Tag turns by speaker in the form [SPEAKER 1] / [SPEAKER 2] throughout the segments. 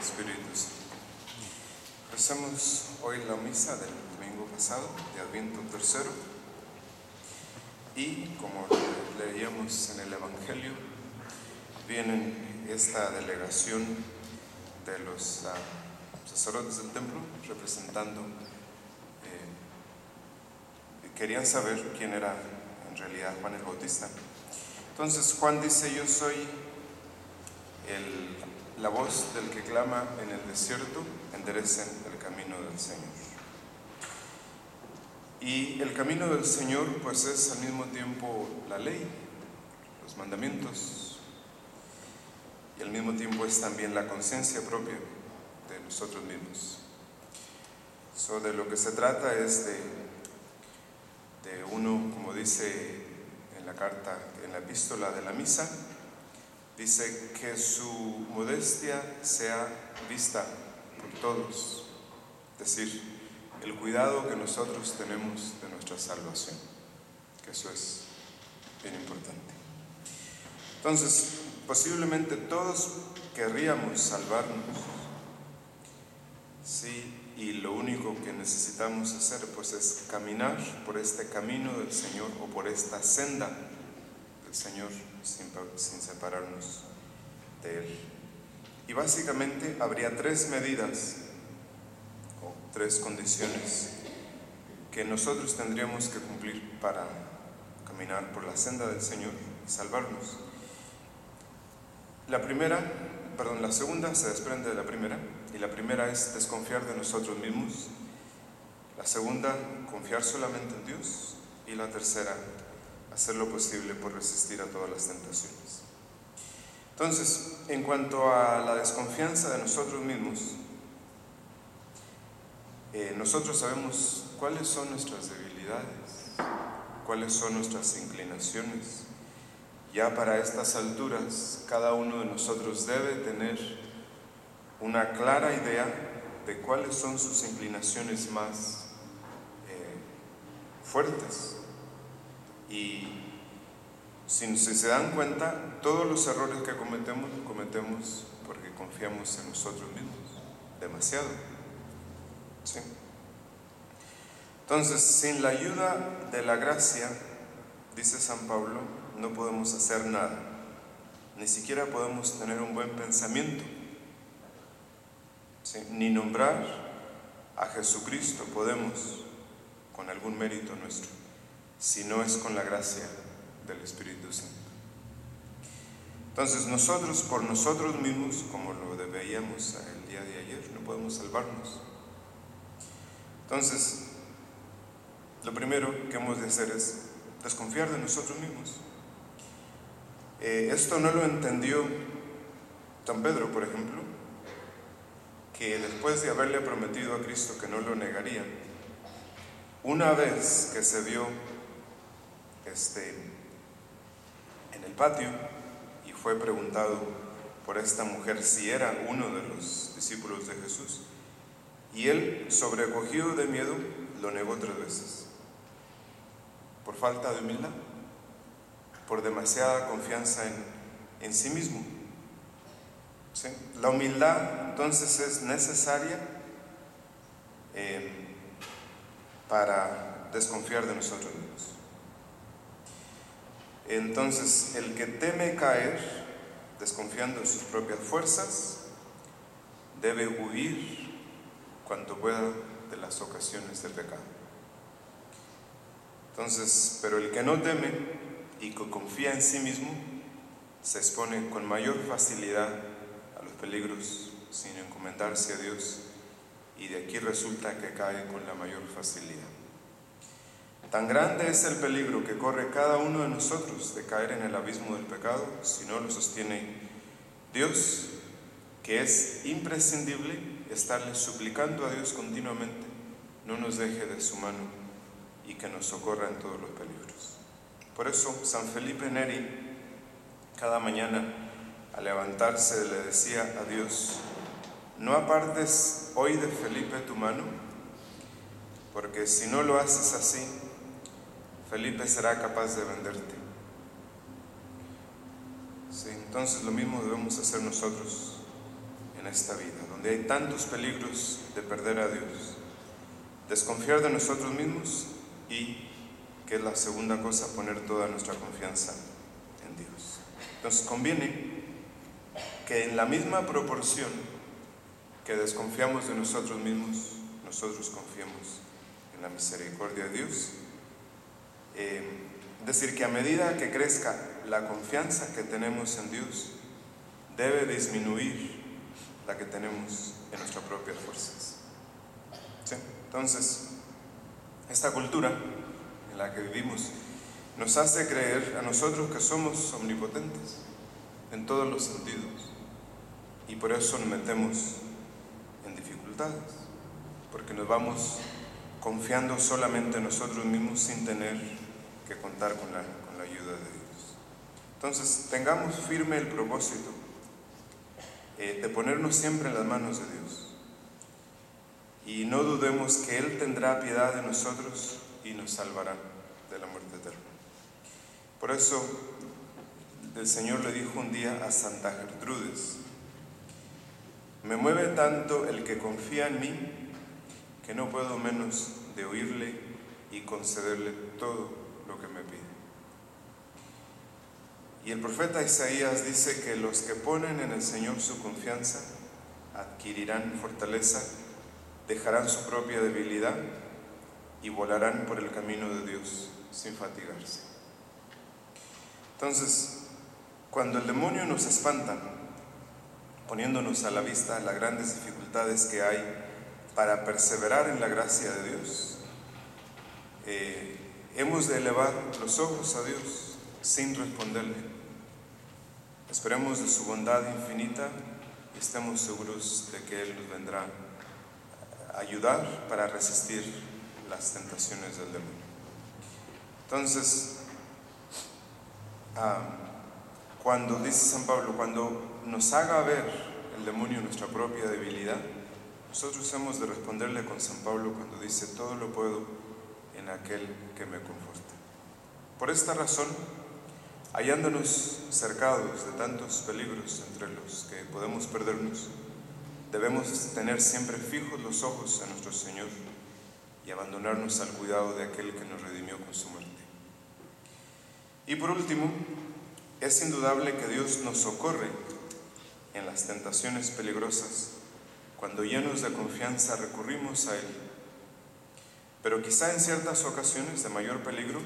[SPEAKER 1] Espíritu Santo. Rezamos hoy la misa del domingo pasado, de Adviento tercero, y como leíamos en el Evangelio, vienen esta delegación de los sacerdotes del templo representando, querían saber quién era en realidad Juan el Bautista. Entonces Juan dice: yo soy la voz del que clama en el desierto, enderecen el camino del Señor. Y el camino del Señor pues es al mismo tiempo la ley, los mandamientos, y al mismo tiempo es también la conciencia propia de nosotros mismos. De lo que se trata es de uno, como dice en la carta, en la epístola de la misa, dice que su modestia sea vista por todos, es decir, el cuidado que nosotros tenemos de nuestra salvación, que eso es bien importante. Entonces, posiblemente todos querríamos salvarnos, sí, y lo único que necesitamos hacer pues es caminar por este camino del Señor o por esta senda del Señor sin separarnos de Él. Y básicamente habría tres medidas o tres condiciones que nosotros tendríamos que cumplir para caminar por la senda del Señor y salvarnos. La segunda se desprende de la primera, y la primera es desconfiar de nosotros mismos. La segunda, confiar solamente en Dios. Y la tercera, hacer lo posible por resistir a todas las tentaciones. Entonces, en cuanto a la desconfianza de nosotros mismos, nosotros sabemos cuáles son nuestras debilidades, cuáles son nuestras inclinaciones. Ya para estas alturas, cada uno de nosotros debe tener una clara idea de cuáles son sus inclinaciones más fuertes. Y si se dan cuenta, todos los errores que cometemos porque confiamos en nosotros mismos, demasiado. ¿Sí? Entonces, sin la ayuda de la gracia, dice San Pablo, no podemos hacer nada, ni siquiera podemos tener un buen pensamiento, ¿sí? Ni nombrar a Jesucristo podemos con algún mérito nuestro, si no es con la gracia del Espíritu Santo. Entonces nosotros por nosotros mismos, como lo veíamos el día de ayer, no podemos salvarnos. Entonces, lo primero que hemos de hacer es desconfiar de nosotros mismos. Esto no lo entendió San Pedro, por ejemplo, que después de haberle prometido a Cristo que no lo negaría, una vez que se vio en el patio y fue preguntado por esta mujer si era uno de los discípulos de Jesús, y él, sobrecogido de miedo, lo negó 3 veces. Por falta de humildad, por demasiada confianza en sí mismo. ¿Sí? La humildad entonces es necesaria para desconfiar de nosotros mismos. Entonces, el que teme caer, desconfiando en sus propias fuerzas, debe huir cuanto pueda de las ocasiones de pecado. Entonces, pero el que no teme y que confía en sí mismo, se expone con mayor facilidad a los peligros sin encomendarse a Dios, y de aquí resulta que cae con la mayor facilidad. Tan grande es el peligro que corre cada uno de nosotros de caer en el abismo del pecado si no lo sostiene Dios, que es imprescindible estarle suplicando a Dios continuamente no nos deje de su mano y que nos socorra en todos los peligros. Por eso San Felipe Neri cada mañana al levantarse le decía a Dios: no apartes hoy de Felipe tu mano, porque si no lo haces así, Felipe será capaz de venderte. Sí, entonces lo mismo debemos hacer nosotros en en esta vida, donde hay tantos peligros de perder a Dios, desconfiar de nosotros mismos y, que es la segunda cosa, poner toda nuestra confianza en Dios. Entonces conviene que en la misma proporción que desconfiamos de nosotros mismos, nosotros confiemos en la misericordia de Dios. Es decir, que a medida que crezca la confianza que tenemos en Dios, debe disminuir la que tenemos en nuestras propias fuerzas. ¿Sí? Entonces, esta cultura en la que vivimos nos hace creer a nosotros que somos omnipotentes en todos los sentidos, y por eso nos metemos en dificultades, porque nos vamos confiando solamente en nosotros mismos sin tener que contar con la ayuda de Dios. Entonces, tengamos firme el propósito de ponernos siempre en las manos de Dios, y no dudemos que Él tendrá piedad de nosotros y nos salvará de la muerte eterna. Por eso el Señor le dijo un día a Santa Gertrudes: me mueve tanto el que confía en mí, que no puedo menos de oírle y concederle todo lo que me pide. Y el profeta Isaías dice que los que ponen en el Señor su confianza adquirirán fortaleza, dejarán su propia debilidad y volarán por el camino de Dios sin fatigarse. Entonces, cuando el demonio nos espanta, poniéndonos a la vista las grandes dificultades que hay para perseverar en la gracia de Dios, hemos de elevar los ojos a Dios sin responderle. Esperemos de su bondad infinita y estemos seguros de que Él nos vendrá a ayudar para resistir las tentaciones del demonio. Entonces, cuando dice San Pablo, cuando nos haga ver el demonio nuestra propia debilidad, nosotros hemos de responderle con San Pablo cuando dice: todo lo puedo en aquel que me conforta. Por esta razón, hallándonos cercados de tantos peligros entre los que podemos perdernos, debemos tener siempre fijos los ojos en nuestro Señor y abandonarnos al cuidado de aquel que nos redimió con su muerte. Y por último, es indudable que Dios nos socorre en las tentaciones peligrosas cuando llenos de confianza recurrimos a Él. Pero quizá en ciertas ocasiones de mayor peligro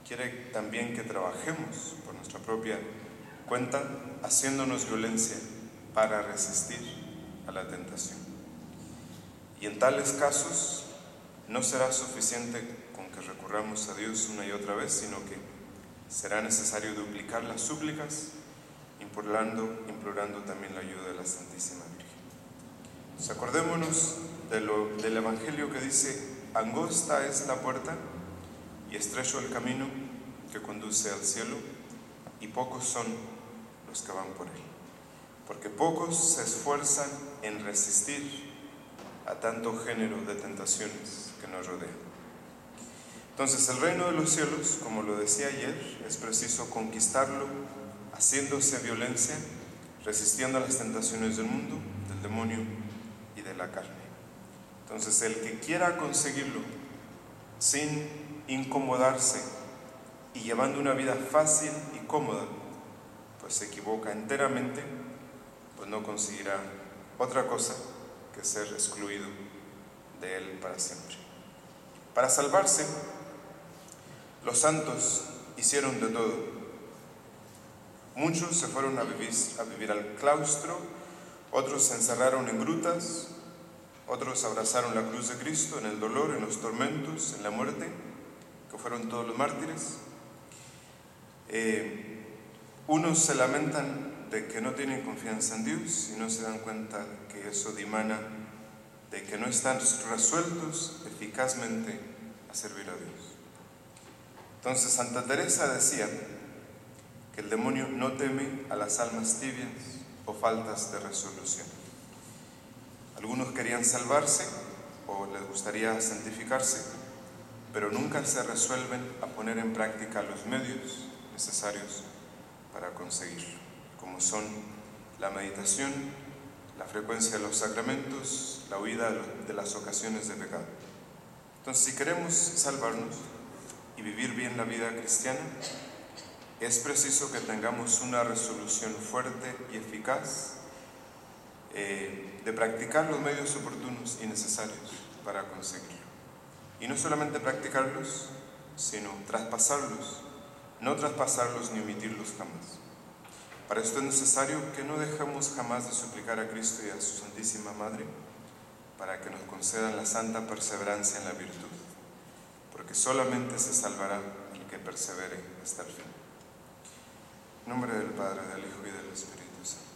[SPEAKER 1] quiere también que trabajemos por nuestra propia cuenta, haciéndonos violencia para resistir a la tentación. Y en tales casos no será suficiente con que recurramos a Dios una y otra vez, sino que será necesario duplicar las súplicas, implorando también la ayuda de la Santísima Virgen. Entonces, acordémonos del Evangelio que dice: angosta es la puerta y estrecho el camino que conduce al cielo, y pocos son los que van por él. Porque pocos se esfuerzan en resistir a tanto género de tentaciones que nos rodean. Entonces, el reino de los cielos, como lo decía ayer, es preciso conquistarlo haciéndose violencia, resistiendo a las tentaciones del mundo, del demonio y de la carne. Entonces, el que quiera conseguirlo sin incomodarse y llevando una vida fácil y cómoda, pues se equivoca enteramente, pues no conseguirá otra cosa que ser excluido de Él para siempre. Para salvarse, los santos hicieron de todo. Muchos se fueron a vivir al claustro, otros se encerraron en grutas, otros abrazaron la cruz de Cristo en el dolor, en los tormentos, en la muerte, que fueron todos los mártires. Unos se lamentan de que no tienen confianza en Dios y no se dan cuenta que eso dimana de que no están resueltos eficazmente a servir a Dios. Entonces, Santa Teresa decía que el demonio no teme a las almas tibias o faltas de resolución. Algunos querían salvarse o les gustaría santificarse, pero nunca se resuelven a poner en práctica los medios necesarios para conseguirlo, como son la meditación, la frecuencia de los sacramentos, la huida de las ocasiones de pecado. Entonces, si queremos salvarnos y vivir bien la vida cristiana, es preciso que tengamos una resolución fuerte y eficaz de practicar los medios oportunos y necesarios para conseguirlo. Y no solamente practicarlos, sino traspasarlos, no traspasarlos ni omitirlos jamás. Para esto es necesario que no dejemos jamás de suplicar a Cristo y a su Santísima Madre para que nos concedan la santa perseverancia en la virtud, porque solamente se salvará el que persevere hasta el fin. En nombre del Padre, del Hijo y del Espíritu Santo.